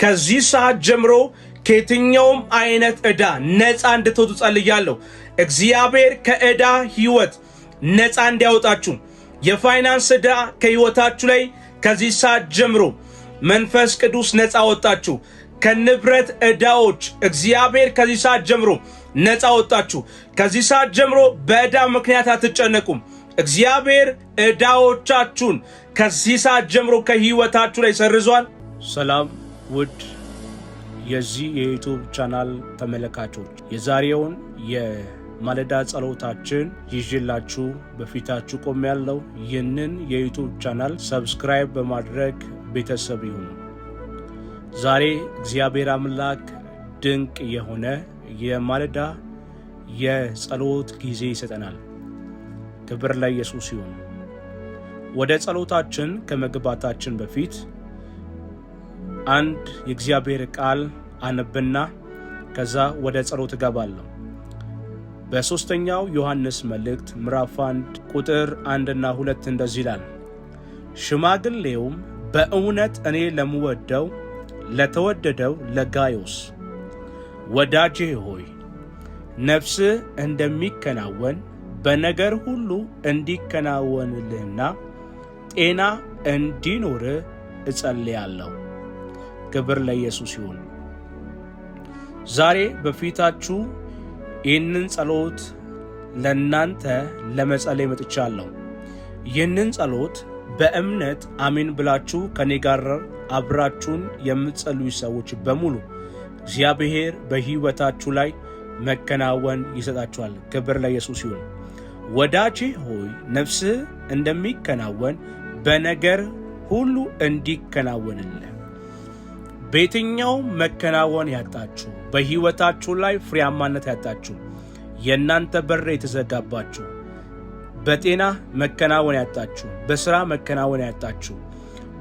ከዚህ ሰዓት ጀምሮ ከየትኛውም አይነት ዕዳ ነፃ እንድትወጡ ጸልያለሁ። እግዚአብሔር ከዕዳ ህይወት ነፃ እንዲያወጣችሁ፣ የፋይናንስ ዕዳ ከህይወታችሁ ላይ ከዚህ ሰዓት ጀምሮ መንፈስ ቅዱስ ነፃ ወጣችሁ። ከንብረት ዕዳዎች እግዚአብሔር ከዚህ ሰዓት ጀምሮ ነፃ ወጣችሁ። ከዚህ ሰዓት ጀምሮ በዕዳ ምክንያት አትጨነቁም። እግዚአብሔር ዕዳዎቻችሁን ከዚህ ሰዓት ጀምሮ ከህይወታችሁ ላይ ሰርዟል። ሰላም ውድ የዚህ የዩቲዩብ ቻናል ተመልካቾች፣ የዛሬውን የማለዳ ጸሎታችን ይዤላችሁ በፊታችሁ ቆሜያለሁ። ይህንን የዩቲዩብ ቻናል ሰብስክራይብ በማድረግ ቤተሰብ ይሁኑ። ዛሬ እግዚአብሔር አምላክ ድንቅ የሆነ የማለዳ የጸሎት ጊዜ ይሰጠናል። ክብር ለኢየሱስ ይሁን። ወደ ጸሎታችን ከመግባታችን በፊት አንድ የእግዚአብሔር ቃል አነብና ከዛ ወደ ጸሎት እገባለሁ። በሦስተኛው ዮሐንስ መልእክት ምዕራፍ 1 ቁጥር 1 እና 2 እንደዚህ ይላል፣ ሽማግሌውም በእውነት እኔ ለምወደው ለተወደደው ለጋዮስ ወዳጄ ሆይ ነፍስህ እንደሚከናወን በነገር ሁሉ እንዲከናወንልህና ጤና እንዲኖርህ እጸልያለሁ። ክብር ለኢየሱስ ይሁን። ዛሬ በፊታችሁ ይህንን ጸሎት ለእናንተ ለመጸለይ መጥቻለሁ። ይህንን ጸሎት በእምነት አሜን ብላችሁ ከኔ ጋር አብራችሁን የምትጸልዩ ሰዎች በሙሉ እግዚአብሔር በሕይወታችሁ ላይ መከናወን ይሰጣችኋል። ክብር ለኢየሱስ ይሁን። ወዳጄ ሆይ ነፍስህ እንደሚከናወን በነገር ሁሉ እንዲከናወንልህ። በየትኛው መከናወን ያጣችሁ፣ በሕይወታችሁ ላይ ፍሬያማነት ያጣችሁ፣ የእናንተ በር የተዘጋባችሁ፣ በጤና መከናወን ያጣችሁ፣ በሥራ መከናወን ያጣችሁ፣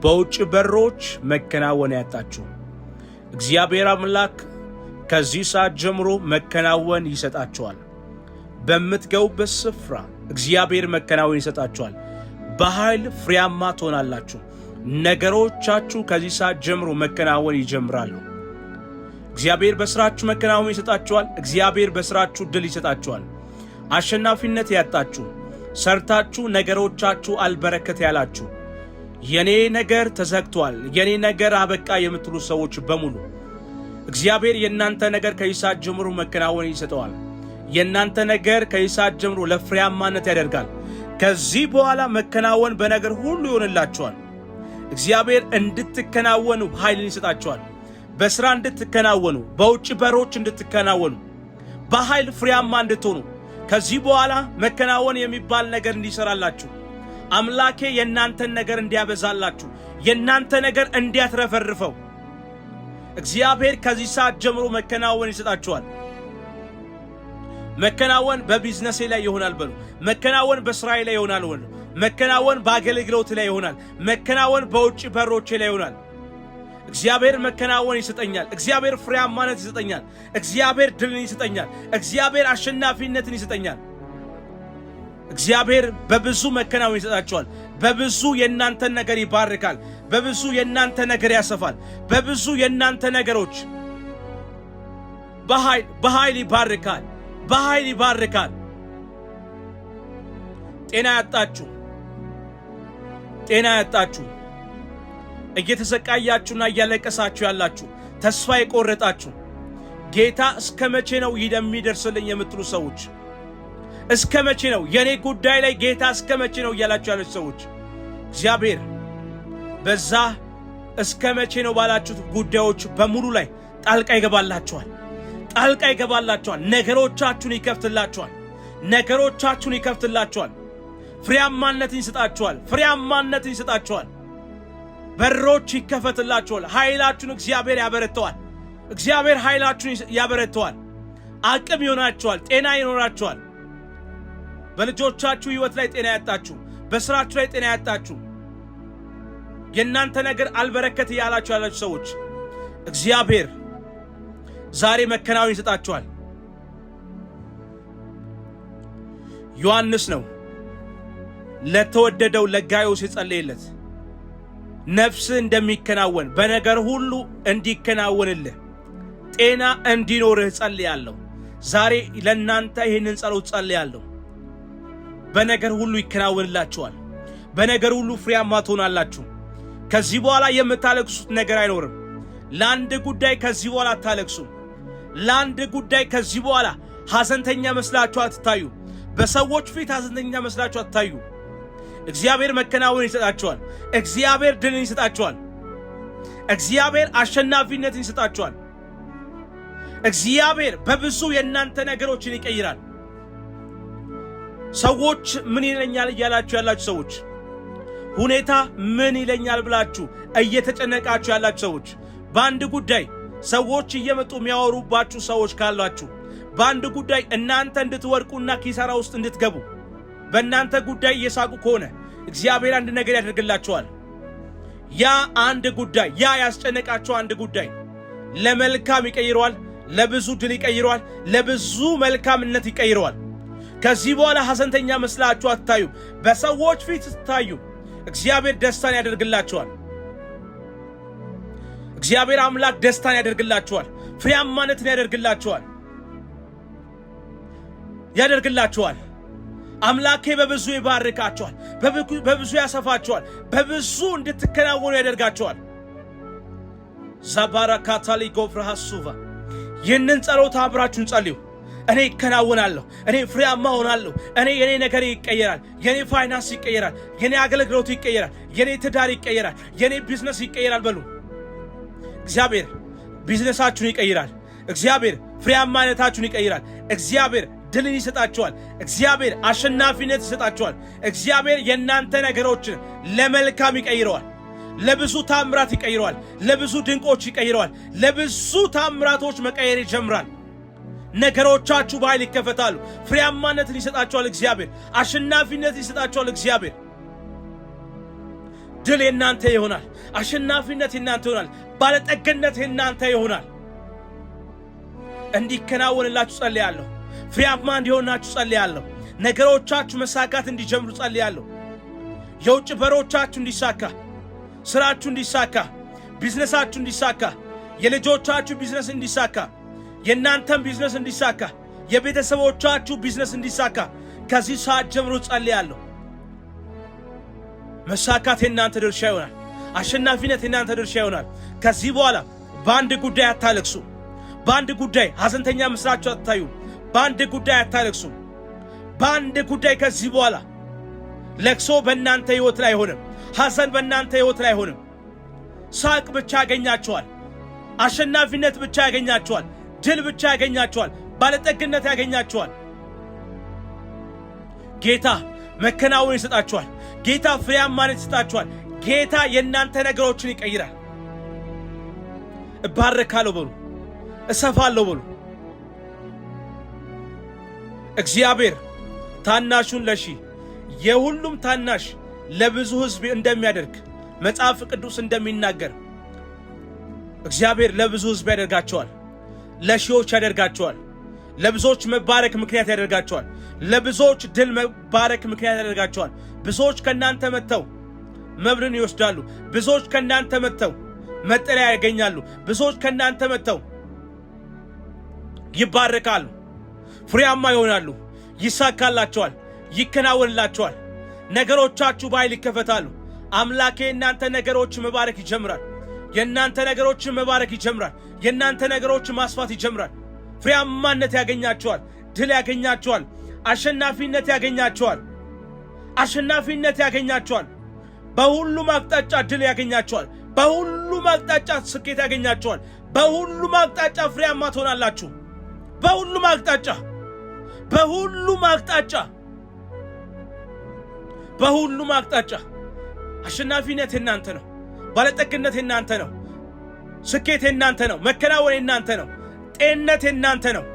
በውጭ በሮች መከናወን ያጣችሁ፣ እግዚአብሔር አምላክ ከዚህ ሰዓት ጀምሮ መከናወን ይሰጣችኋል። በምትገቡበት ስፍራ እግዚአብሔር መከናወን ይሰጣችኋል። በኃይል ፍሬያማ ትሆናላችሁ። ነገሮቻችሁ ከዚህ ሰዓት ጀምሮ መከናወን ይጀምራሉ። እግዚአብሔር በሥራችሁ መከናወን ይሰጣችኋል። እግዚአብሔር በሥራችሁ ድል ይሰጣችኋል። አሸናፊነት ያጣችሁ፣ ሰርታችሁ ነገሮቻችሁ አልበረከት ያላችሁ፣ የኔ ነገር ተዘግቷል፣ የኔ ነገር አበቃ የምትሉ ሰዎች በሙሉ እግዚአብሔር የእናንተ ነገር ከዚህ ሰዓት ጀምሮ መከናወን ይሰጠዋል። የእናንተ ነገር ከዚህ ሰዓት ጀምሮ ለፍሬያማነት ያደርጋል። ከዚህ በኋላ መከናወን በነገር ሁሉ ይሆንላችኋል። እግዚአብሔር እንድትከናወኑ ኃይልን ይሰጣችኋል። በሥራ እንድትከናወኑ፣ በውጭ በሮች እንድትከናወኑ፣ በኃይል ፍሬያማ እንድትሆኑ፣ ከዚህ በኋላ መከናወን የሚባል ነገር እንዲሰራላችሁ፣ አምላኬ የእናንተን ነገር እንዲያበዛላችሁ፣ የእናንተ ነገር እንዲያትረፈርፈው እግዚአብሔር ከዚህ ሰዓት ጀምሮ መከናወን ይሰጣችኋል። መከናወን በቢዝነሴ ላይ ይሆናል በሉ። መከናወን በስራዬ ላይ ይሆናል በሉ። መከናወን በአገልግሎት ላይ ይሆናል። መከናወን በውጭ በሮቼ ላይ ይሆናል። እግዚአብሔር መከናወን ይሰጠኛል። እግዚአብሔር ፍሬያማነት ይሰጠኛል። እግዚአብሔር ድልን ይሰጠኛል። እግዚአብሔር አሸናፊነትን ይሰጠኛል። እግዚአብሔር በብዙ መከናወን ይሰጣችኋል። በብዙ የእናንተን ነገር ይባርካል። በብዙ የእናንተ ነገር ያሰፋል። በብዙ የእናንተ ነገሮች በኃይል ይባርካል። በኃይል ይባርካል። ጤና ያጣችሁ እየተሰቃያችሁና እያለቀሳችሁ ያላችሁ፣ ተስፋ የቆረጣችሁ፣ ጌታ እስከ መቼ ነው የሚደርስልኝ የምትሉ ሰዎች፣ እስከ መቼ ነው የኔ ጉዳይ ላይ ጌታ እስከ መቼ ነው እያላችሁ ያላችሁ ሰዎች እግዚአብሔር በዛ እስከ መቼ ነው ባላችሁት ጉዳዮች በሙሉ ላይ ጣልቃ ይገባላችኋል። ጣልቃ ይገባላችኋል። ነገሮቻችሁን ይከፍትላችኋል። ነገሮቻችሁን ይከፍትላችኋል። ፍሬያማነትን ይሰጣችኋል። ፍሬያማነትን ይሰጣችኋል። በሮች ይከፈትላችኋል። ኃይላችሁን እግዚአብሔር ያበረተዋል። እግዚአብሔር ኃይላችሁን ያበረተዋል። አቅም ይሆናችኋል። ጤና ይኖራችኋል። በልጆቻችሁ ሕይወት ላይ ጤና ያጣችሁ፣ በሥራችሁ ላይ ጤና ያጣችሁ፣ የእናንተ ነገር አልበረከት ያላችሁ ያላችሁ ሰዎች እግዚአብሔር ዛሬ መከናወን ይሰጣችኋል። ዮሐንስ ነው ለተወደደው ለጋዮስ የጸለየለት። ነፍስ እንደሚከናወን በነገር ሁሉ እንዲከናወንልህ ጤና እንዲኖርህ ጸልያለሁ። ዛሬ ለእናንተ ይህንን ጸሎት ጸልያለሁ። በነገር ሁሉ ይከናወንላችኋል። በነገር ሁሉ ፍሬያማ ትሆናላችሁ። ከዚህ በኋላ የምታለቅሱት ነገር አይኖርም። ለአንድ ጉዳይ ከዚህ በኋላ አታለቅሱም። ለአንድ ጉዳይ ከዚህ በኋላ ሐዘንተኛ መስላችሁ አትታዩ። በሰዎች ፊት ሐዘንተኛ መስላችሁ አትታዩ። እግዚአብሔር መከናወን ይሰጣችኋል። እግዚአብሔር ድልን ይሰጣችኋል። እግዚአብሔር አሸናፊነትን ይሰጣችኋል። እግዚአብሔር በብዙ የእናንተ ነገሮችን ይቀይራል። ሰዎች ምን ይለኛል እያላችሁ ያላችሁ ሰዎች፣ ሁኔታ ምን ይለኛል ብላችሁ እየተጨነቃችሁ ያላችሁ ሰዎች፣ በአንድ ጉዳይ ሰዎች እየመጡ የሚያወሩባችሁ ሰዎች ካላችሁ፣ በአንድ ጉዳይ እናንተ እንድትወድቁና ኪሳራ ውስጥ እንድትገቡ በእናንተ ጉዳይ እየሳቁ ከሆነ እግዚአብሔር አንድ ነገር ያደርግላችኋል። ያ አንድ ጉዳይ፣ ያ ያስጨነቃችሁ አንድ ጉዳይ ለመልካም ይቀይረዋል። ለብዙ ድል ይቀይረዋል። ለብዙ መልካምነት ይቀይረዋል። ከዚህ በኋላ ሐዘንተኛ መስላችሁ አትታዩ። በሰዎች ፊት ስትታዩ እግዚአብሔር ደስታን ያደርግላችኋል። እግዚአብሔር አምላክ ደስታን ያደርግላችኋል። ፍሬያማነትን ያደርግላችኋል። አምላኬ በብዙ ይባርካችኋል። በብዙ ያሰፋችኋል። በብዙ እንድትከናወኑ ያደርጋችኋል። ዛባራካታሊ ጎፍራሃሱቫ ይህንን ጸሎት አብራችሁን ጸልዩ። እኔ ይከናወናለሁ፣ እኔ ፍሬያማ ሆናለሁ፣ የኔ ነገር ይቀየራል፣ የኔ ፋይናንስ ይቀየራል፣ የኔ አገልግሎት ይቀየራል፣ የኔ ትዳር ይቀየራል፣ የኔ ቢዝነስ ይቀየራል በሉ። እግዚአብሔር ቢዝነሳችሁን ይቀይራል። እግዚአብሔር ፍሬያማነታችሁን ይቀይራል። እግዚአብሔር ድልን ይሰጣችኋል። እግዚአብሔር አሸናፊነት ይሰጣችኋል። እግዚአብሔር የእናንተ ነገሮችን ለመልካም ይቀይረዋል። ለብዙ ታምራት ይቀይረዋል። ለብዙ ድንቆች ይቀይረዋል። ለብዙ ታምራቶች መቀየር ይጀምራል። ነገሮቻችሁ በኃይል ይከፈታሉ። ፍሬያማነትን ይሰጣችኋል እግዚአብሔር። አሸናፊነትን ይሰጣችኋል እግዚአብሔር። ድል የናንተ ይሆናል። አሸናፊነት የናንተ ይሆናል። ባለጠግነት የናንተ ይሆናል። እንዲከናወንላችሁ ጸልያለሁ። ፍሬያማ እንዲሆናችሁ ጸልያለሁ። ነገሮቻችሁ መሳካት እንዲጀምሩ ጸልያለሁ። የውጭ በሮቻችሁ እንዲሳካ፣ ስራችሁ እንዲሳካ፣ ቢዝነሳችሁ እንዲሳካ፣ የልጆቻችሁ ቢዝነስ እንዲሳካ፣ የእናንተም ቢዝነስ እንዲሳካ፣ የቤተሰቦቻችሁ ቢዝነስ እንዲሳካ ከዚህ ሰዓት ጀምሮ ጸልያለሁ። መሳካት የእናንተ ድርሻ ይሆናል። አሸናፊነት የእናንተ ድርሻ ይሆናል። ከዚህ በኋላ በአንድ ጉዳይ አታለቅሱ። በአንድ ጉዳይ ሐዘንተኛ መስላችሁ አትታዩ። በአንድ ጉዳይ አታለቅሱ። በአንድ ጉዳይ ከዚህ በኋላ ለቅሶ በእናንተ ሕይወት ላይ አይሆንም። ሐዘን በእናንተ ሕይወት ላይ አይሆንም። ሳቅ ብቻ ያገኛችኋል። አሸናፊነት ብቻ ያገኛችኋል። ድል ብቻ ያገኛችኋል። ባለጠግነት ያገኛችኋል። ጌታ መከናወን ይሰጣችኋል። ጌታ ፍሬያማነት ይሰጣችኋል። ጌታ የእናንተ ነገሮችን ይቀይራል። እባረካለሁ በሉ። እሰፋለሁ በሉ። እግዚአብሔር ታናሹን ለሺህ የሁሉም ታናሽ ለብዙ ሕዝብ እንደሚያደርግ መጽሐፍ ቅዱስ እንደሚናገር እግዚአብሔር ለብዙ ሕዝብ ያደርጋቸዋል። ለሺዎች ያደርጋቸዋል። ለብዙዎች መባረክ ምክንያት ያደርጋቸዋል። ለብዙዎች ድል መባረክ ምክንያት ያደርጋቸዋል። ብዙዎች ከእናንተ መጥተው መብልን ይወስዳሉ። ብዙዎች ከእናንተ መጥተው መጠለያ ያገኛሉ። ብዙዎች ከእናንተ መጥተው ይባረካሉ። ፍሬያማ ይሆናሉ። ይሳካላቸዋል። ይከናወንላቸዋል። ነገሮቻችሁ በኃይል ይከፈታሉ። አምላኬ የእናንተ ነገሮች መባረክ ይጀምራል። የእናንተ ነገሮች መባረክ ይጀምራል። የእናንተ ነገሮች ማስፋት ይጀምራል። ፍሬያማነት ያገኛቸዋል። ድል ያገኛቸዋል። አሸናፊነት ያገኛቸዋል። አሸናፊነት ያገኛቸዋል። በሁሉም አቅጣጫ ድል ያገኛቸዋል። በሁሉም አቅጣጫ ስኬት ያገኛቸዋል። በሁሉም አቅጣጫ ፍሬያማ ትሆናላችሁ። በሁሉም አቅጣጫ በሁሉም አቅጣጫ በሁሉም አቅጣጫ አሸናፊነት የናንተ ነው። ባለጠግነት የናንተ ነው። ስኬት የናንተ ነው። መከናወን የናንተ ነው። ጤንነት የናንተ ነው።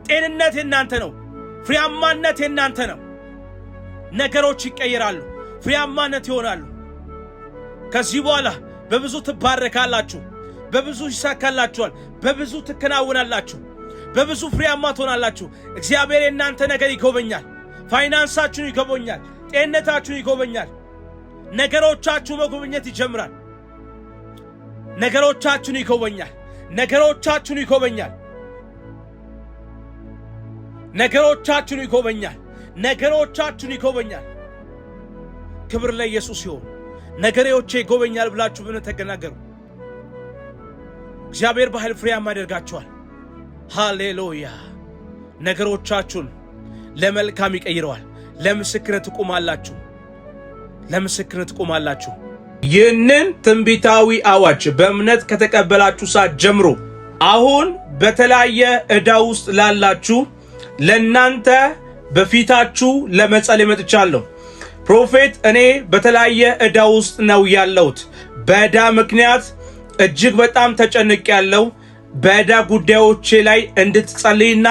ጤንነት የናንተ ነው። ፍሬያማነት የናንተ ነው። ነገሮች ይቀየራሉ። ፍሬያማነት ይሆናሉ። ከዚህ በኋላ በብዙ ትባረካላችሁ። በብዙ ይሳካላችኋል። በብዙ ትከናወናላችሁ። በብዙ ፍሬያማ ትሆናላችሁ። እግዚአብሔር የእናንተ ነገር ይጎበኛል። ፋይናንሳችሁን ይጎበኛል። ጤንነታችሁን ይጎበኛል። ነገሮቻችሁ መጎብኘት ይጀምራል። ነገሮቻችሁን ይጎበኛል። ነገሮቻችሁን ይጎበኛል። ነገሮቻችሁን ይጎበኛል። ነገሮቻችሁን ይጎበኛል። ክብር ለኢየሱስ ይሁን። ነገሬዎቼ ይጎበኛል ብላችሁ በእውነት ተናገሩ። እግዚአብሔር በኃይል ፍሬያማ ያደርጋችኋል። ሃሌሉያ። ነገሮቻችሁን ለመልካም ይቀይረዋል። ለምስክርነት ትቆማላችሁ። ለምስክርነት ትቆማላችሁ። ይህንን ትንቢታዊ አዋጅ በእምነት ከተቀበላችሁ ሰዓት ጀምሮ አሁን በተለያየ ዕዳ ውስጥ ላላችሁ ለእናንተ በፊታችሁ ለመጸለይ መጥቻለሁ። ፕሮፌት እኔ በተለያየ ዕዳ ውስጥ ነው ያለሁት። በዕዳ ምክንያት እጅግ በጣም ተጨንቄያለሁ። በዕዳ ጉዳዮቼ ላይ እንድትጸልይና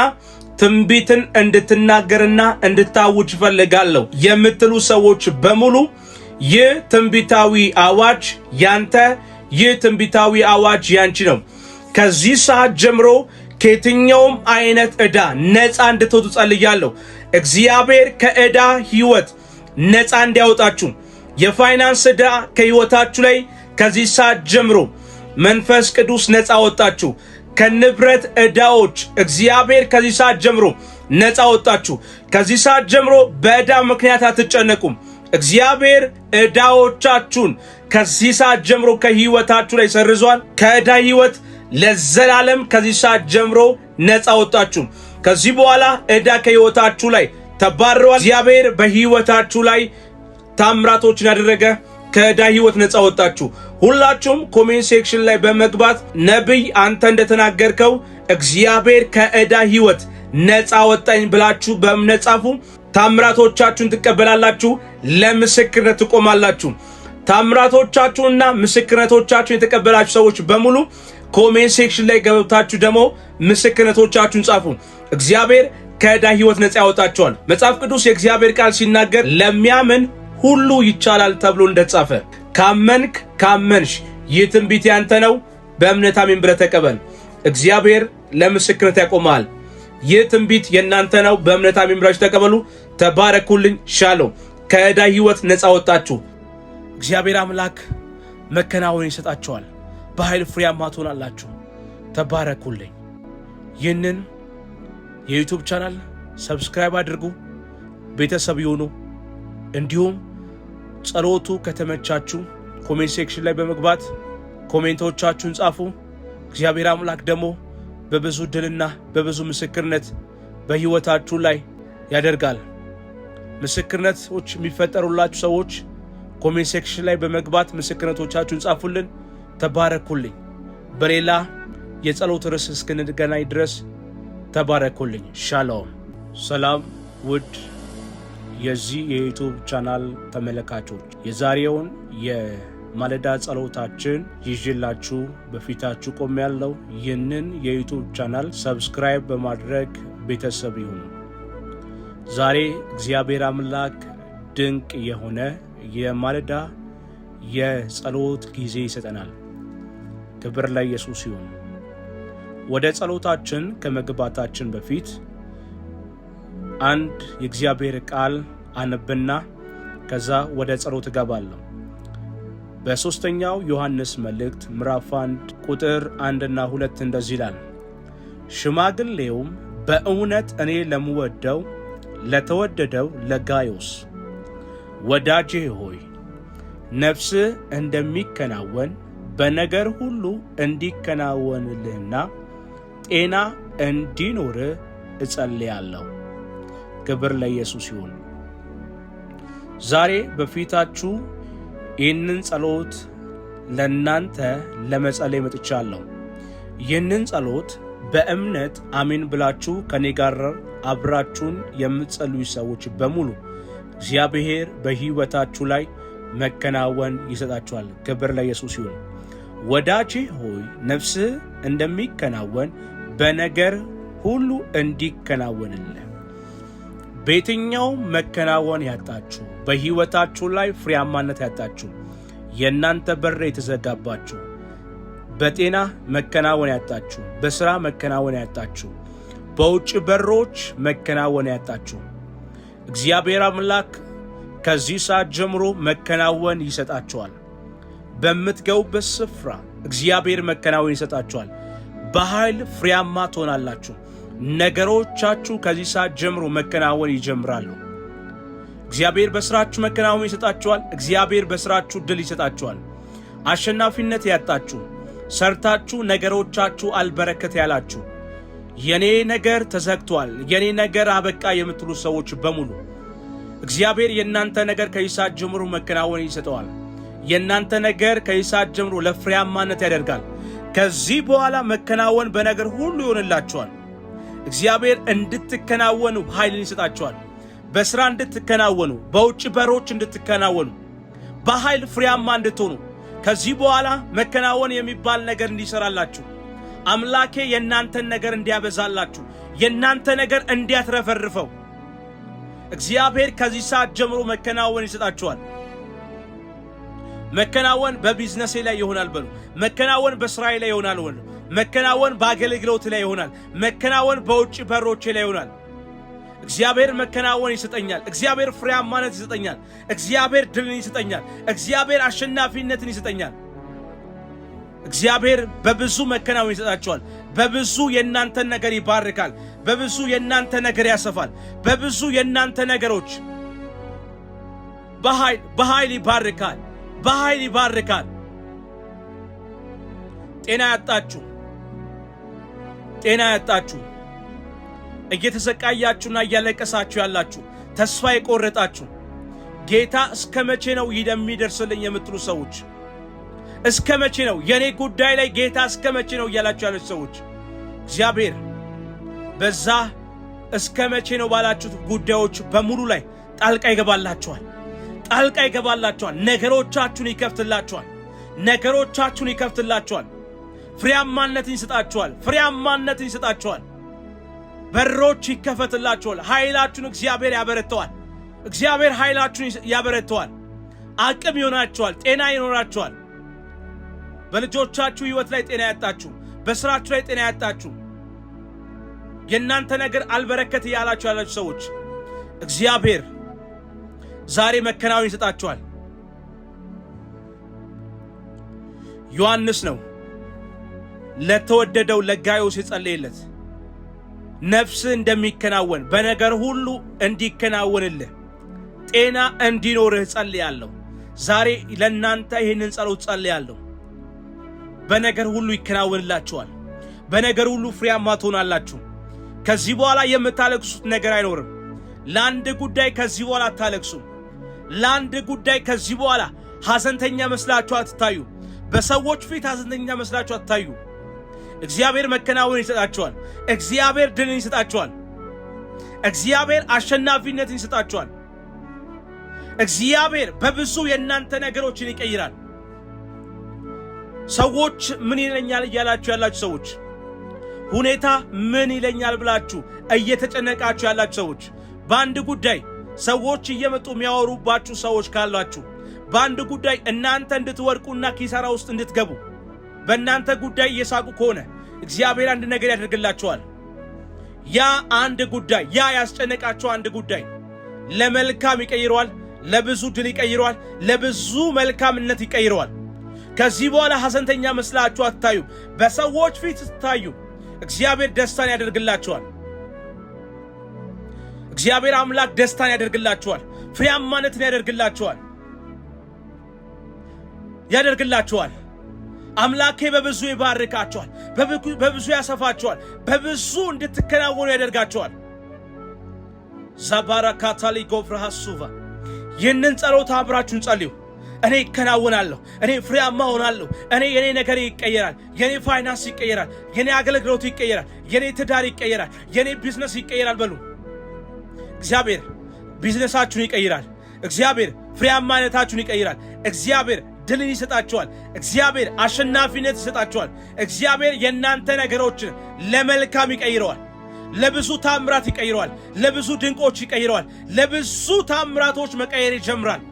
ትንቢትን እንድትናገርና እንድታውጅ እፈልጋለሁ የምትሉ ሰዎች በሙሉ ይህ ትንቢታዊ አዋጅ ያንተ፣ ይህ ትንቢታዊ አዋጅ ያንቺ ነው። ከዚህ ሰዓት ጀምሮ ከየትኛውም አይነት ዕዳ ነፃ እንድትወጡ ጸልያለሁ። እግዚአብሔር ከዕዳ ህይወት ነፃ እንዲያወጣችሁ፣ የፋይናንስ ዕዳ ከህይወታችሁ ላይ ከዚህ ሰዓት ጀምሮ መንፈስ ቅዱስ ነፃ ወጣችሁ። ከንብረት ዕዳዎች እግዚአብሔር ከዚህ ሰዓት ጀምሮ ነፃ ወጣችሁ። ከዚህ ሰዓት ጀምሮ በዕዳ ምክንያት አትጨነቁም። እግዚአብሔር ዕዳዎቻችሁን ከዚህ ሰዓት ጀምሮ ከህይወታችሁ ላይ ሰርዟል። ከዕዳ ህይወት ለዘላለም ከዚህ ሰዓት ጀምሮ ነፃ ወጣችሁ። ከዚህ በኋላ ዕዳ ከህይወታችሁ ላይ ተባረዋል። እግዚአብሔር በህይወታችሁ ላይ ታምራቶችን ያደረገ ከዕዳ ህይወት ነፃ ወጣችሁ። ሁላችሁም ኮሜንት ሴክሽን ላይ በመግባት ነብይ አንተ እንደተናገርከው እግዚአብሔር ከዕዳ ህይወት ነፃ ወጣኝ ብላችሁ በእምነት ጻፉ። ታምራቶቻችሁን ትቀበላላችሁ። ለምስክርነት ትቆማላችሁ። ታምራቶቻችሁንና ምስክርነቶቻችሁን የተቀበላችሁ ሰዎች በሙሉ ኮሜንት ሴክሽን ላይ ገብታችሁ ደግሞ ምስክርነቶቻችሁን ጻፉ። እግዚአብሔር ከዕዳ ህይወት ነፃ ያወጣችኋል። መጽሐፍ ቅዱስ የእግዚአብሔር ቃል ሲናገር ለሚያምን ሁሉ ይቻላል ተብሎ እንደተጻፈ ካመንሽ ይህ ትንቢት ያንተ ነው፣ በእምነት አሜን ብለህ ተቀበል። እግዚአብሔር ለምስክርነት ያቆማል። ይህ ትንቢት የእናንተ ነው፣ በእምነት አሜን ብላችሁ ተቀበሉ። ተባረኩልኝ። ሻሎም። ከዕዳ ህይወት ነፃ ወጣችሁ። እግዚአብሔር አምላክ መከናወን ይሰጣችኋል። በኃይል ፍሬያማ ትሆናላችሁ። ተባረኩልኝ። ይህንን የዩቲዩብ ቻናል ሰብስክራይብ አድርጉ፣ ቤተሰብ ይሁኑ። እንዲሁም ጸሎቱ ከተመቻችሁ ኮሜንት ሴክሽን ላይ በመግባት ኮሜንቶቻችሁን ጻፉ። እግዚአብሔር አምላክ ደግሞ በብዙ ድልና በብዙ ምስክርነት በህይወታችሁ ላይ ያደርጋል። ምስክርነቶች የሚፈጠሩላችሁ ሰዎች ኮሜንት ሴክሽን ላይ በመግባት ምስክርነቶቻችሁን ጻፉልን። ተባረኩልኝ። በሌላ የጸሎት ርዕስ እስክንገናኝ ድረስ ተባረኩልኝ። ሻሎም። ሰላም ውድ የዚህ የዩቲዩብ ቻናል ተመልካቾች፣ የዛሬውን የማለዳ ጸሎታችን ይዤላችሁ በፊታችሁ ቆሜያለሁ። ይህንን የዩቲዩብ ቻናል ሰብስክራይብ በማድረግ ቤተሰብ ይሁኑ። ዛሬ እግዚአብሔር አምላክ ድንቅ የሆነ የማለዳ የጸሎት ጊዜ ይሰጠናል። ክብር ለኢየሱስ ይሁን። ወደ ጸሎታችን ከመግባታችን በፊት አንድ የእግዚአብሔር ቃል አነብና ከዛ ወደ ጸሎት እገባለሁ። በሶስተኛው ዮሐንስ መልእክት ምዕራፍ 1 ቁጥር 1 እና 2 እንደዚህ ይላል። ሽማግሌውም በእውነት እኔ ለምወደው ለተወደደው ለጋዮስ ወዳጄ ሆይ ነፍስህ እንደሚከናወን በነገር ሁሉ እንዲከናወንልህና ጤና እንዲኖርህ እጸልያለሁ። ክብር ለኢየሱስ ይሁን። ዛሬ በፊታችሁ ይህንን ጸሎት ለእናንተ ለመጸለይ መጥቻለሁ። ይህንን ጸሎት በእምነት አሜን ብላችሁ ከኔ ጋር አብራችሁን የምትጸልዩ ሰዎች በሙሉ እግዚአብሔር በሕይወታችሁ ላይ መከናወን ይሰጣችኋል። ክብር ለኢየሱስ ይሁን። ወዳጄ ሆይ ነፍስህ እንደሚከናወን በነገር ሁሉ እንዲከናወንልህ። በየትኛው መከናወን ያጣችሁ፣ በሕይወታችሁ ላይ ፍሬያማነት ያጣችሁ፣ የእናንተ በር የተዘጋባችሁ፣ በጤና መከናወን ያጣችሁ፣ በሥራ መከናወን ያጣችሁ፣ በውጭ በሮች መከናወን ያጣችሁ እግዚአብሔር አምላክ ከዚህ ሰዓት ጀምሮ መከናወን ይሰጣችኋል። በምትገቡበት ስፍራ እግዚአብሔር መከናወን ይሰጣችኋል። በኃይል ፍሬያማ ትሆናላችሁ። ነገሮቻችሁ ከዚህ ሰዓት ጀምሮ መከናወን ይጀምራሉ። እግዚአብሔር በስራችሁ መከናወን ይሰጣችኋል። እግዚአብሔር በስራችሁ ድል ይሰጣችኋል። አሸናፊነት ያጣችሁ ሰርታችሁ ነገሮቻችሁ አልበረከት ያላችሁ የኔ ነገር ተዘግቷል፣ የኔ ነገር አበቃ የምትሉ ሰዎች በሙሉ እግዚአብሔር የእናንተ ነገር ከዚህ ሰዓት ጀምሮ መከናወን ይሰጠዋል። የእናንተ ነገር ከዚህ ሰዓት ጀምሮ ለፍሬያማነት ያደርጋል። ከዚህ በኋላ መከናወን በነገር ሁሉ ይሆንላችኋል። እግዚአብሔር እንድትከናወኑ ኃይልን ይሰጣችኋል። በስራ እንድትከናወኑ፣ በውጭ በሮች እንድትከናወኑ፣ በኃይል ፍሬያማ እንድትሆኑ፣ ከዚህ በኋላ መከናወን የሚባል ነገር እንዲሰራላችሁ፣ አምላኬ የእናንተን ነገር እንዲያበዛላችሁ፣ የእናንተ ነገር እንዲያትረፈርፈው እግዚአብሔር ከዚህ ሰዓት ጀምሮ መከናወን ይሰጣችኋል። መከናወን በቢዝነሴ ላይ ይሆናል በሉ። መከናወን በስራዬ ላይ ይሆናል በሉ። መከናወን በአገልግሎት ላይ ይሆናል። መከናወን በውጭ በሮቼ ላይ ይሆናል። እግዚአብሔር መከናወን ይሰጠኛል። እግዚአብሔር ፍሬያማነት ይሰጠኛል። እግዚአብሔር ድልን ይሰጠኛል። እግዚአብሔር አሸናፊነትን ይሰጠኛል። እግዚአብሔር በብዙ መከናወን ይሰጣችኋል። በብዙ የእናንተን ነገር ይባርካል። በብዙ የእናንተ ነገር ያሰፋል። በብዙ የእናንተ ነገሮች በኃይል ይባርካል። በኃይል ይባርካል። ጤና ያጣችሁ እየተሰቃያችሁና እያለቀሳችሁ ያላችሁ ተስፋ የቆረጣችሁ ጌታ እስከ መቼ ነው የሚደርስልኝ የምትሉ ሰዎች እስከ መቼ ነው የኔ ጉዳይ ላይ ጌታ እስከ መቼ ነው እያላችሁ ያላችሁ ሰዎች እግዚአብሔር በዛ እስከ መቼ ነው ባላችሁት ጉዳዮች በሙሉ ላይ ጣልቃ ይገባላችኋል። ጣልቃ ይገባላችኋል። ነገሮቻችሁን ይከፍትላችኋል። ፍሬያማነትን ይሰጣችኋል። በሮች ይከፈትላችኋል። ኃይላችሁን እግዚአብሔር ያበረተዋል። እግዚአብሔር ኃይላችሁን ያበረተዋል። አቅም ይሆናችኋል። ጤና ይኖራችኋል። በልጆቻችሁ ሕይወት ላይ ጤና ያጣችሁ፣ በስራችሁ ላይ ጤና ያጣችሁ፣ የእናንተ ነገር አልበረከት ያላችሁ ያላችሁ ሰዎች እግዚአብሔር ዛሬ መከናወን ይሰጣችኋል። ዮሐንስ ነው ለተወደደው ለጋዮስ የጸለየለት ነፍስ እንደሚከናወን በነገር ሁሉ እንዲከናወንልህ ጤና እንዲኖርህ ጸልያለሁ። ዛሬ ለእናንተ ይህንን ጸሎት ጸልያለሁ። በነገር ሁሉ ይከናወንላችኋል። በነገር ሁሉ ፍሬያማ ትሆናላችሁ። ከዚህ በኋላ የምታለቅሱት ነገር አይኖርም። ለአንድ ጉዳይ ከዚህ በኋላ አታለቅሱም። ለአንድ ጉዳይ ከዚህ በኋላ ሐዘንተኛ መስላችሁ አትታዩ። በሰዎች ፊት ሐዘንተኛ መስላችሁ አትታዩ። እግዚአብሔር መከናወን ይሰጣችኋል። እግዚአብሔር ድልን ይሰጣችኋል። እግዚአብሔር አሸናፊነትን ይሰጣችኋል። እግዚአብሔር በብዙ የእናንተ ነገሮችን ይቀይራል። ሰዎች ምን ይለኛል እያላችሁ ያላችሁ ሰዎች፣ ሁኔታ ምን ይለኛል ብላችሁ እየተጨነቃችሁ ያላችሁ ሰዎች፣ በአንድ ጉዳይ ሰዎች እየመጡ የሚያወሩባችሁ ሰዎች ካላችሁ፣ በአንድ ጉዳይ እናንተ እንድትወድቁና ኪሳራ ውስጥ እንድትገቡ በእናንተ ጉዳይ እየሳቁ ከሆነ እግዚአብሔር አንድ ነገር ያደርግላችኋል። ያ አንድ ጉዳይ፣ ያ ያስጨነቃችሁ አንድ ጉዳይ ለመልካም ይቀይረዋል። ለብዙ ድል ይቀይረዋል። ለብዙ መልካምነት ይቀይረዋል። ከዚህ በኋላ ሐዘንተኛ መስላችሁ አትታዩ። በሰዎች ፊት ስትታዩ እግዚአብሔር ደስታን ያደርግላችኋል። እግዚአብሔር አምላክ ደስታን ያደርግላችኋል። ፍሬያማነትን ያደርግላችኋል። አምላኬ በብዙ ይባርካችኋል። በብዙ ያሰፋችኋል። በብዙ እንድትከናወኑ ያደርጋችኋል። ዛባራካታሊ ጎፍራሃሱቫ ይህንን ጸሎት አብራችሁን ጸልዩ። እኔ ይከናወናለሁ፣ እኔ ፍሬያማ ሆናለሁ፣ የኔ ነገር ይቀየራል፣ የኔ ፋይናንስ ይቀየራል፣ የኔ አገልግሎት ይቀየራል፣ የኔ ትዳር ይቀየራል፣ የኔ ቢዝነስ ይቀየራል በሉ። እግዚአብሔር ቢዝነሳችሁን ይቀይራል። እግዚአብሔር ፍሬያማነታችሁን ይቀይራል። እግዚአብሔር ድልን ይሰጣችኋል። እግዚአብሔር አሸናፊነት ይሰጣችኋል። እግዚአብሔር የእናንተ ነገሮችን ለመልካም ይቀይረዋል። ለብዙ ታምራት ይቀይረዋል። ለብዙ ድንቆች ይቀይረዋል። ለብዙ ታምራቶች መቀየር ይጀምራል።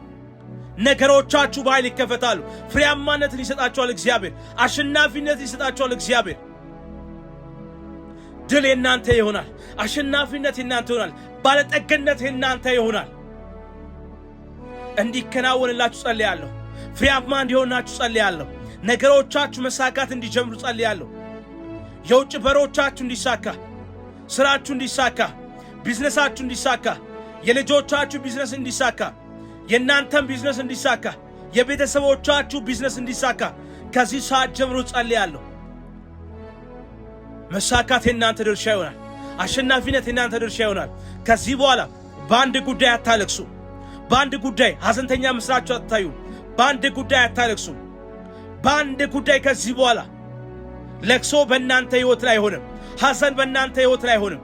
ነገሮቻችሁ በኃይል ይከፈታሉ። ፍሬያማነትን ይሰጣችኋል እግዚአብሔር። አሸናፊነትን ይሰጣችኋል እግዚአብሔር። ድል የእናንተ ይሆናል። አሸናፊነት የእናንተ ይሆናል። ባለጠግነት የእናንተ ይሆናል። እንዲከናወንላችሁ ጸልያለሁ። ፍሬያማ እንዲሆናችሁ ጸልያለሁ። ነገሮቻችሁ መሳካት እንዲጀምሩ ጸልያለሁ። የውጭ በሮቻችሁ እንዲሳካ፣ ስራችሁ እንዲሳካ፣ ቢዝነሳችሁ እንዲሳካ፣ የልጆቻችሁ ቢዝነስ እንዲሳካ፣ የእናንተም ቢዝነስ እንዲሳካ፣ የቤተሰቦቻችሁ ቢዝነስ እንዲሳካ ከዚህ ሰዓት ጀምሮ ጸልያለሁ። መሳካት የእናንተ ድርሻ ይሆናል። አሸናፊነት የእናንተ ድርሻ ይሆናል። ከዚህ በኋላ በአንድ ጉዳይ አታለቅሱ። በአንድ ጉዳይ ሐዘንተኛ መስላችሁ አትታዩ። በአንድ ጉዳይ አታለቅሱ። በአንድ ጉዳይ ከዚህ በኋላ ለቅሶ በእናንተ ሕይወት ላይ አይሆንም። ሐዘን በእናንተ ሕይወት ላይ አይሆንም።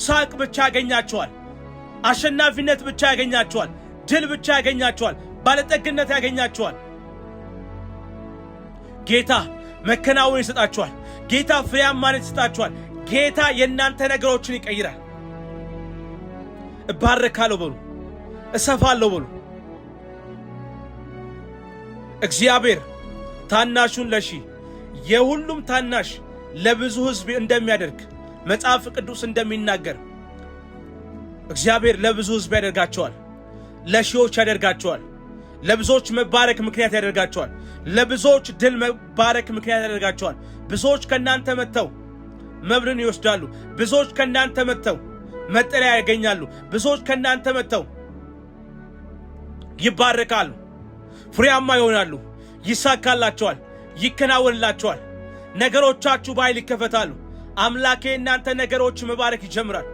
ሳቅ ብቻ ያገኛችኋል። አሸናፊነት ብቻ ያገኛችኋል። ድል ብቻ ያገኛችኋል። ባለጠግነት ያገኛችኋል። ጌታ መከናወን ይሰጣችኋል። ጌታ ፍሬያማነት ይሰጣችኋል። ጌታ የእናንተ ነገሮችን ይቀይራል። እባረካለሁ በሉ፣ እሰፋለሁ በሉ። እግዚአብሔር ታናሹን ለሺህ የሁሉም ታናሽ ለብዙ ሕዝብ እንደሚያደርግ መጽሐፍ ቅዱስ እንደሚናገር እግዚአብሔር ለብዙ ሕዝብ ያደርጋቸዋል። ለሺዎች ያደርጋቸዋል። ለብዙዎች መባረክ ምክንያት ያደርጋቸዋል። ለብዙዎች ድል መባረክ ምክንያት ያደርጋቸዋል። ብዙዎች ከእናንተ መጥተው መብልን ይወስዳሉ። ብዙዎች ከእናንተ መጥተው መጠለያ ያገኛሉ። ብዙዎች ከእናንተ መጥተው ይባረካሉ፣ ፍሬያማ ይሆናሉ፣ ይሳካላቸዋል፣ ይከናወንላቸዋል። ነገሮቻችሁ በኃይል ይከፈታሉ። አምላኬ የእናንተ ነገሮች መባረክ ይጀምራል።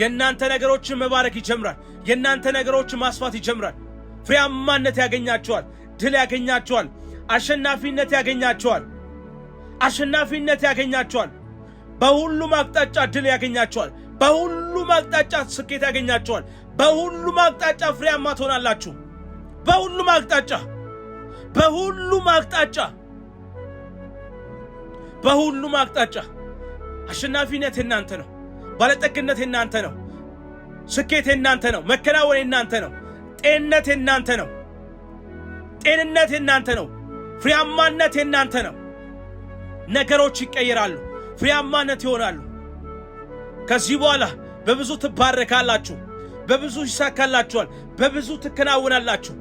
የእናንተ ነገሮች መባረክ ይጀምራል። የእናንተ ነገሮች ማስፋት ይጀምራል። ፍሬያማነት ያገኛቸዋል። ድል ያገኛቸዋል። አሸናፊነት ያገኛቸዋል። አሸናፊነት ያገኛቸዋል። በሁሉም አቅጣጫ ድል ያገኛቸዋል። በሁሉም አቅጣጫ ስኬት ያገኛቸዋል። በሁሉም አቅጣጫ ፍሬያማ ትሆናላችሁ። በሁሉም አቅጣጫ በሁሉም አቅጣጫ በሁሉም አቅጣጫ አሸናፊነት የናንተ ነው። ባለጠግነት የናንተ ነው። ስኬት የናንተ ነው። መከናወን የናንተ ነው። ጤንነት የናንተ ነው። ጤንነት የናንተ ነው። ፍሬያማነት የናንተ ነው። ነገሮች ይቀየራሉ። ፍሬያማነት ይሆናሉ። ከዚህ በኋላ በብዙ ትባረካላችሁ። በብዙ ይሳካላችኋል። በብዙ ትከናወናላችሁ።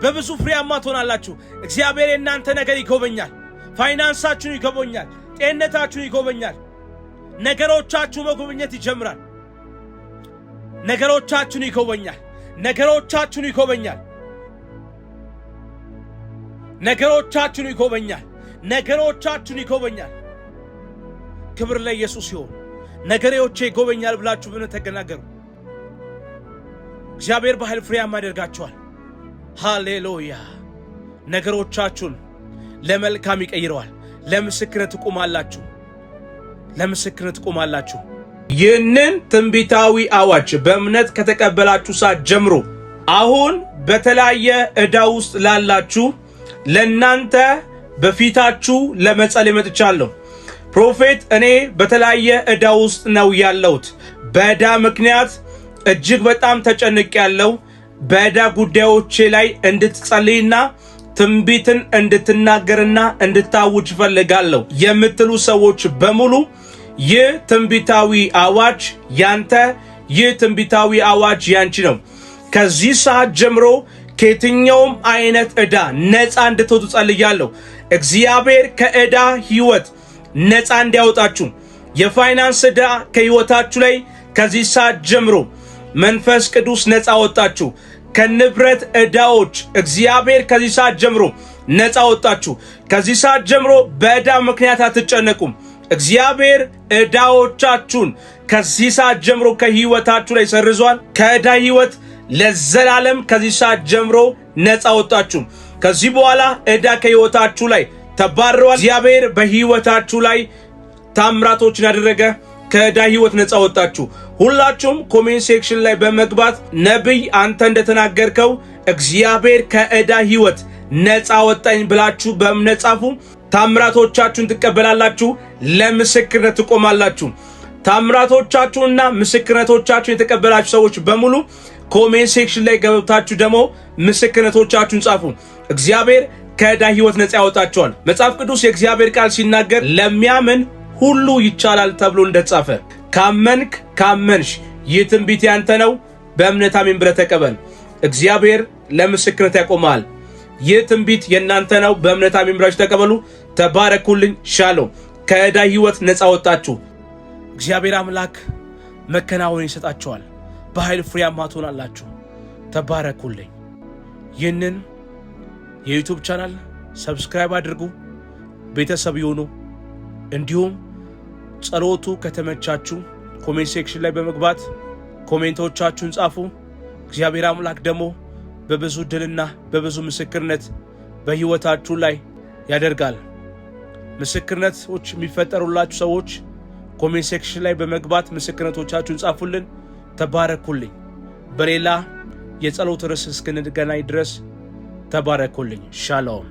በብዙ ፍሬያማ ትሆናላችሁ። እግዚአብሔር የናንተ ነገር ይጎበኛል። ፋይናንሳችሁን ይጎበኛል። ጤንነታችሁን ይጎበኛል። ነገሮቻችሁ መጎብኘት ይጀምራል። ነገሮቻችሁን ይጎበኛል። ነገሮቻችሁን ይጎበኛል። ነገሮቻችሁን ይጎበኛል። ነገሮቻችሁን ይጎበኛል። ክብር ለኢየሱስ ይሁን። ነገሬዎቼ ይጎበኛል ብላችሁ በእውነት ተናገሩ። እግዚአብሔር በኃይል ፍሬያማ ያደርጋችኋል። ሃሌሉያ። ነገሮቻችሁን ለመልካም ይቀይረዋል። ለምስክርነት ትቆማላችሁ። ለምስክርነት ትቆማላችሁ። ይህንን ትንቢታዊ አዋጅ በእምነት ከተቀበላችሁ ሰዓት ጀምሮ አሁን በተለያየ ዕዳ ውስጥ ላላችሁ ለእናንተ በፊታችሁ ለመጸለይ መጥቻለሁ። ፕሮፌት እኔ በተለያየ ዕዳ ውስጥ ነው ያለሁት። በዕዳ ምክንያት እጅግ በጣም ተጨንቄያለሁ። በዕዳ ጉዳዮቼ ላይ እንድትጸልይና ትንቢትን እንድትናገርና እንድታውጅ ፈልጋለሁ የምትሉ ሰዎች በሙሉ ይህ ትንቢታዊ አዋጅ ያንተ፣ ይህ ትንቢታዊ አዋጅ ያንቺ ነው። ከዚህ ሰዓት ጀምሮ ከየትኛውም አይነት ዕዳ ነፃ እንድትወጡ ጸልያለሁ። እግዚአብሔር ከዕዳ ሕይወት ነፃ እንዲያወጣችሁ፣ የፋይናንስ ዕዳ ከሕይወታችሁ ላይ ከዚህ ሰዓት ጀምሮ መንፈስ ቅዱስ ነፃ ወጣችሁ። ከንብረት ዕዳዎች እግዚአብሔር ከዚህ ሰዓት ጀምሮ ነፃ ወጣችሁ። ከዚህ ሰዓት ጀምሮ በዕዳ ምክንያት አትጨነቁም። እግዚአብሔር ዕዳዎቻችሁን ከዚህ ሰዓት ጀምሮ ከሕይወታችሁ ላይ ሰርዟል። ከዕዳ ሕይወት ለዘላለም ከዚህ ሰዓት ጀምሮ ነፃ ወጣችሁ። ከዚህ በኋላ ዕዳ ከሕይወታችሁ ላይ ተባረዋል። እግዚአብሔር በሕይወታችሁ ላይ ታምራቶችን ያደረገ ከዕዳ ሕይወት ነፃ ወጣችሁ። ሁላችሁም ኮሜንት ሴክሽን ላይ በመግባት ነብይ አንተ እንደተናገርከው እግዚአብሔር ከዕዳ ሕይወት ነፃ ወጣኝ ብላችሁ በእምነት ጻፉ። ታምራቶቻችሁን ትቀበላላችሁ። ለምስክርነት ትቆማላችሁ። ታምራቶቻችሁንና ምስክርነቶቻችሁን የተቀበላችሁ ሰዎች በሙሉ ኮሜንት ሴክሽን ላይ ገብታችሁ ደግሞ ምስክርነቶቻችሁን ጻፉ። እግዚአብሔር ከዕዳ ሕይወት ነፃ ያወጣችኋል። መጽሐፍ ቅዱስ የእግዚአብሔር ቃል ሲናገር ለሚያምን ሁሉ ይቻላል ተብሎ እንደተጻፈ ካመንሽ ይህ ትንቢት ያንተ ነው። በእምነት አሜን ብለህ ተቀበል። እግዚአብሔር ለምስክርነት ያቆማል። ይህ ትንቢት የእናንተ ነው። በእምነት አሜን ብላችሁ ተቀበሉ። ተባረኩልኝ። ሻሎም። ከዕዳ ሕይወት ነፃ ወጣችሁ። እግዚአብሔር አምላክ መከናወን ይሰጣችኋል። በኃይል ፍሬያማ ትሆናላችሁ። ተባረኩልኝ። ይህንን የዩቱብ ቻናል ሰብስክራይብ አድርጉ፣ ቤተሰብ ይሁኑ። እንዲሁም ጸሎቱ ከተመቻችሁ ኮሜንት ሴክሽን ላይ በመግባት ኮሜንቶቻችሁን ጻፉ። እግዚአብሔር አምላክ ደግሞ በብዙ ድልና በብዙ ምስክርነት በሕይወታችሁ ላይ ያደርጋል። ምስክርነቶች የሚፈጠሩላችሁ ሰዎች ኮሜንት ሴክሽን ላይ በመግባት ምስክርነቶቻችሁን ጻፉልን። ተባረኩልኝ። በሌላ የጸሎት ርዕስ እስክንገናኝ ድረስ ተባረኩልኝ። ሻሎም።